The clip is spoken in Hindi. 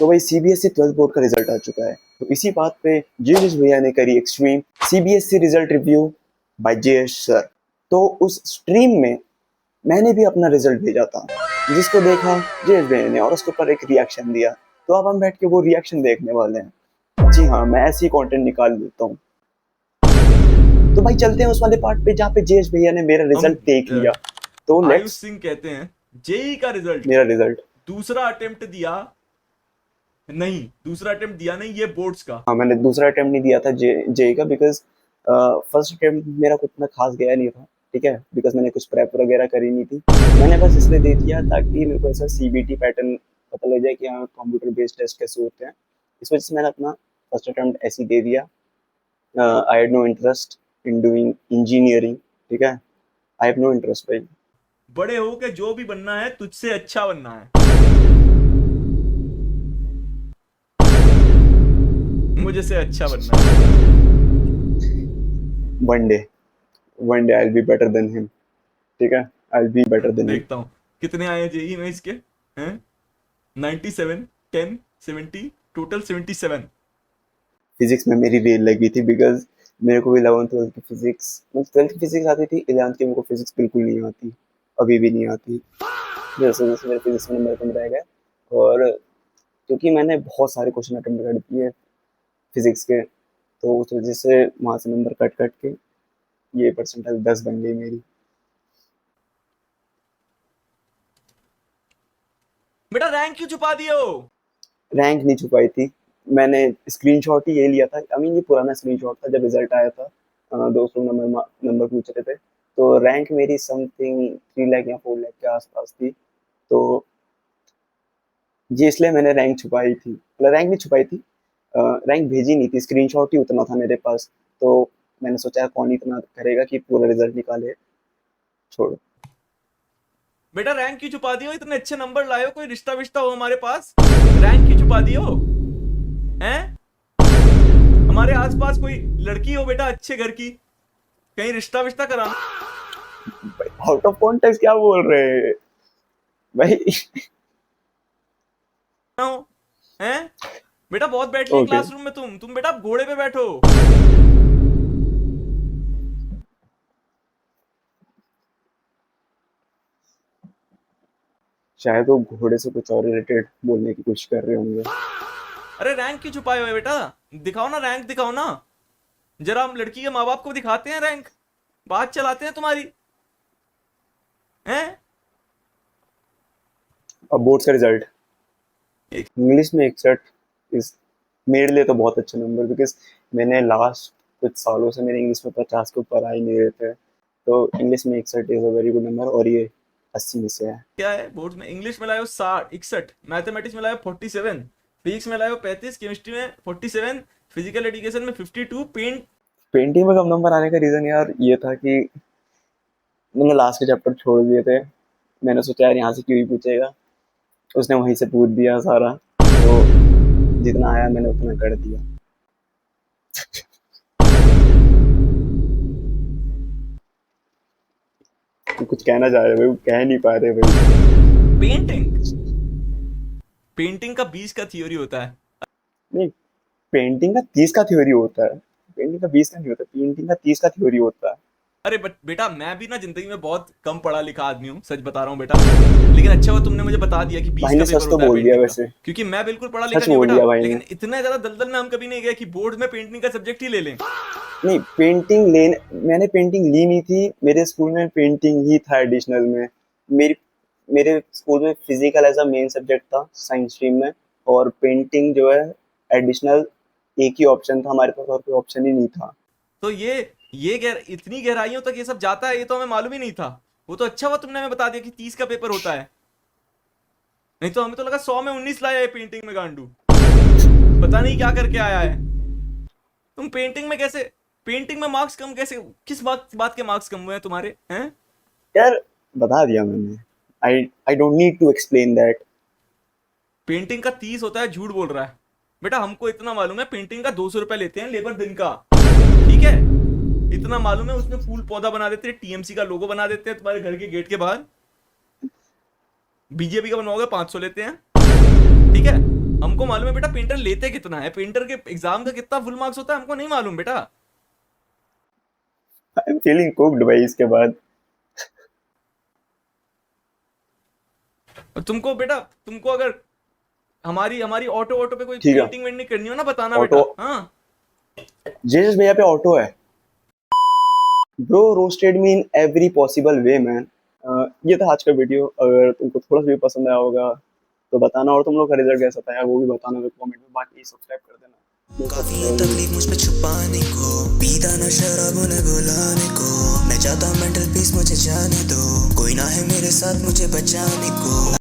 तो भाई सीबीएसई 12th बोर्ड का रिजल्ट आ चुका है, तो इसी बात पे जेएस भैया ने करी एक stream CBSE result review by JS sir. तो उस स्ट्रीम में मैंने भी अपना रिजल्ट भेजा था, जिसको देखा जेएस भैया ने और उसके ऊपर एक रिएक्शन दिया। तो अब हम बैठ के वो रिएक्शन देखने वाले हैं। जी हाँ, मैं ऐसे ही कंटेंट निकाल देता हूँ। तो भाई चलते हैं उस वाले पार्ट पे जहाँ पे जेएस भैया ने मेरा रिजल्ट देख लिया। तो आयुष सिंह कहते हैं जेई का रिजल्ट, मेरा रिजल्ट दूसरा अटेम्प्ट दिया नहीं, ये बोर्ड्स का। हाँ, मैंने दूसरा अटेम्प्ट नहीं दिया था जेई का, बिकॉज फर्स्ट अटेम्प्ट मेरा कुछ इतना खास गया नहीं था, ठीक है, बिकॉज मैंने कुछ प्रेप वगैरह करी नहीं थी। मैंने बस इसलिए दे दिया ताकि मेरे को ऐसा सीबीटी पैटर्न पता लग जाए कि हाँ कंप्यूटर बेस्ड टेस्ट कैसे होते हैं। इस वजह से मैंने अपना फर्स्ट अटेम्प्ट ऐसे ही दे दिया। I had no interest in doing engineering, ठीक है, आई हैव नो इंटरेस्ट भाई। बड़े हो के जो भी बनना है तुझसे अच्छा बनना है, मुझे से अच्छा बनना है। One day I will be better than him, ठीक है, I will be better than him. देखता हूँ कितने आए जेई में इसके हैं। 97, 10, 70, टोटल 77। फिजिक्स में मेरी रेल लगी थी, बिकॉज मेरे को 11th 12th की फिजिक्स, मतलब 12th की फिजिक्स आती थी, 11th की मेरे को फिजिक्स बिल्कुल नहीं आती, अभी भी नहीं आती। जैसे जैसे मेरे फिजिक्स में नंबर कम रह गए, और क्योंकि मैंने बहुत सारे क्वेश्चन अटेम्प्ट कर दिए फिजिक्स के, तो उस वजह से वहाँ से नंबर कट कट के ये परसेंटेज 10 बन गई मेरी। बेटा रैंक क्यों छुपा दिए हो? रैंक नहीं छुपाई थी, मैंने स्क्रीनशॉट ही ये लिया था। आई मीन ये पुराना स्क्रीनशॉट था, जब रिजल्ट आया था दोस्त लोग नंबर पूछ रहे थे, तो रैंक मेरी समथिंग 3 लाख या 4 लाख के आसपास थी। तो ये इसलिए मैंने रैंक छुपाई थी, मतलब रैंक नहीं छुपाई थी, रैंक भेजी नहीं थी, स्क्रीनशॉट ही उतना था मेरे पास। तो मैंने सोचा कौन इतना करेगा कि पूरा रिजल्ट निकाले, छोड़ो। बेटा रैंक क्यों छुपा दियो? इतने अच्छे नंबर लाए हो, कोई रिश्ता विश्ता हो हमारे पास, रैंक क्यों छुपा दियो हैं? हमारे आसपास कोई लड़की हो बेटा अच्छे घर की, कहीं रिश्ता विश्ता कराना। आउट ऑफ कॉन्टेक्स्ट क्या बोल रहे हैं भाई? हैं बेटा, बहुत बैठ लिए Okay. क्लासरूम में तुम बेटा घोड़े पे बैठो। शायद वो घोड़े से कुछ और रिलेटेड बोलने की कोशिश कर रहे होंगे। अरे रैंक क्यों छुपाए हुए बेटा? दिखाओ ना, रैंक दिखाओ ना जरा, हम लड़की के माँ बाप को दिखाते हैं रैंक, बात चलाते हैं तुम्हारी हैं। अब बोर्ड्स का रिजल्ट इंग्लिश में 61 इस मेरे लिए तो बहुत अच्छा नंबर, बिकॉज मैंने लास्ट कुछ सालों से मेरे इंग्लिश में 50 के ऊपर आ ही नहीं रहे थे, तो इंग्लिश में 61 is a very good number, और ये 80 में से है। क्या है बोर्ड में? इंग्लिश में लाए 60, 61, मैथमेटिक्स में लाए 47, फिजिक्स में लाए 35, केमिस्ट्री में 47, फिजिकल एजुकेशन में 52, पेंटिंग में कम नंबर आने का रीजन यार ये था कि मैंने लास्ट के चैप्टर छोड़ दिए थे। मैंने सोचा यार यहाँ से क्यों ही पूछेगा, उसने वहीं से पूछ दिया सारा, तो जितना आया मैंने उतना कर दिया। तो कुछ कहना चाह रहे भाई, कह नहीं पा रहे भाई। पेंटिंग का 20 का थ्योरी होता है। नहीं, पेंटिंग का 30 का थ्योरी होता है, पेंटिंग का 20 का नहीं होता, पेंटिंग का 30 का थ्योरी होता है। अरे बेटा मैं भी ना जिंदगी में बहुत कम पढ़ा लिखा आदमी हूँ, सच बता रहा हूँ बेटा, लेकिन अच्छा हुआ तुमने मुझे बता दिया कि 20 भाई का ने पेपर सच तो होता है बोल दिया पेंटिंग वैसे, का, क्योंकि मैं बिल्कुल पढ़ा लिखा सच नहीं हूँ बोल बेटा, दिया भाई ने। लेकिन इतना ज्यादा दलदल में हम कभी नहीं गए कि बोर्ड में पेंटिंग का सब्जेक्ट ही ले लें। नहीं, मैंने पेंटिंग ली नहीं थी, मेरे स्कूल में पेंटिंग ही था एडिशनल में। मेरे स्कूल में physical as a main subject था साइंस स्ट्रीम में, और पेंटिंग जो है एडिशनल एक ही ऑप्शन था हमारे पास, और कोई ऑप्शन ही नहीं था। तो इतनी गहराइयों तक ये सब जाता है, ये तो हमें मालूम ही नहीं था। वो तो अच्छा हुआ तुमने हमें बता दिया कि 30 का पेपर होता है, नहीं तो हमें तो लगा 100 में 19 लाया है पेंटिंग में गांडू, पता नहीं क्या करके आया है। तुम पेंटिंग में मार्क्स कम कैसे, किस बात के मार्क्स कम हुए हैं तुम्हारे हैं? यार बता दिया मैंने, I don't need to explain that. Painting का 30 होता है, झूठ बोल रहा है बेटा, हमको इतना मालूम है पेंटिंग का 200 रुपए लेते हैं लेबर दिन का, ठीक है, इतना मालूम है। उसमें फूल पौधा बना देते हैं, टीएमसी का लोगो बना देते हैं तुम्हारे घर के गेट के बाहर, बीजेपी का बनवाओगे 500 लेते हैं, ठीक है। हमको मालूम है बेटा पेंटर लेते कितना है, पेंटर के एग्जाम का कितना फुल मार्क्स होता है हमको नहीं मालूम बेटा। आई एम फीलिंग कुक्ड भाई इसके बाद। और तुमको बेटा, तुमको अगर हमारी हमारी ऑटो ऑटो पे कोई ठीक है। पेंटिंग वेंटिंग करनी हो ना बताना ऑटो- बेटा। हाँ जेजस भैया पे ऑटो है। Bro roasted me in every possible way man. ये था आज का वीडियो। अगर तुमको थोड़ा सा भी पसंद आया होगा तो बताना, और तुम लोग का रिजल्ट कैसा था यार वो भी बताना कमेंट में। बाकी सब्सक्राइब कर देना। काफी है तकलीफ मुझ पे छुपाने को, पीता न शराब उन्हें बुलाने को, मैं चाहता मेंटल पीस मुझे जाने दो, कोई ना है मेरे साथ मुझे बचाने को।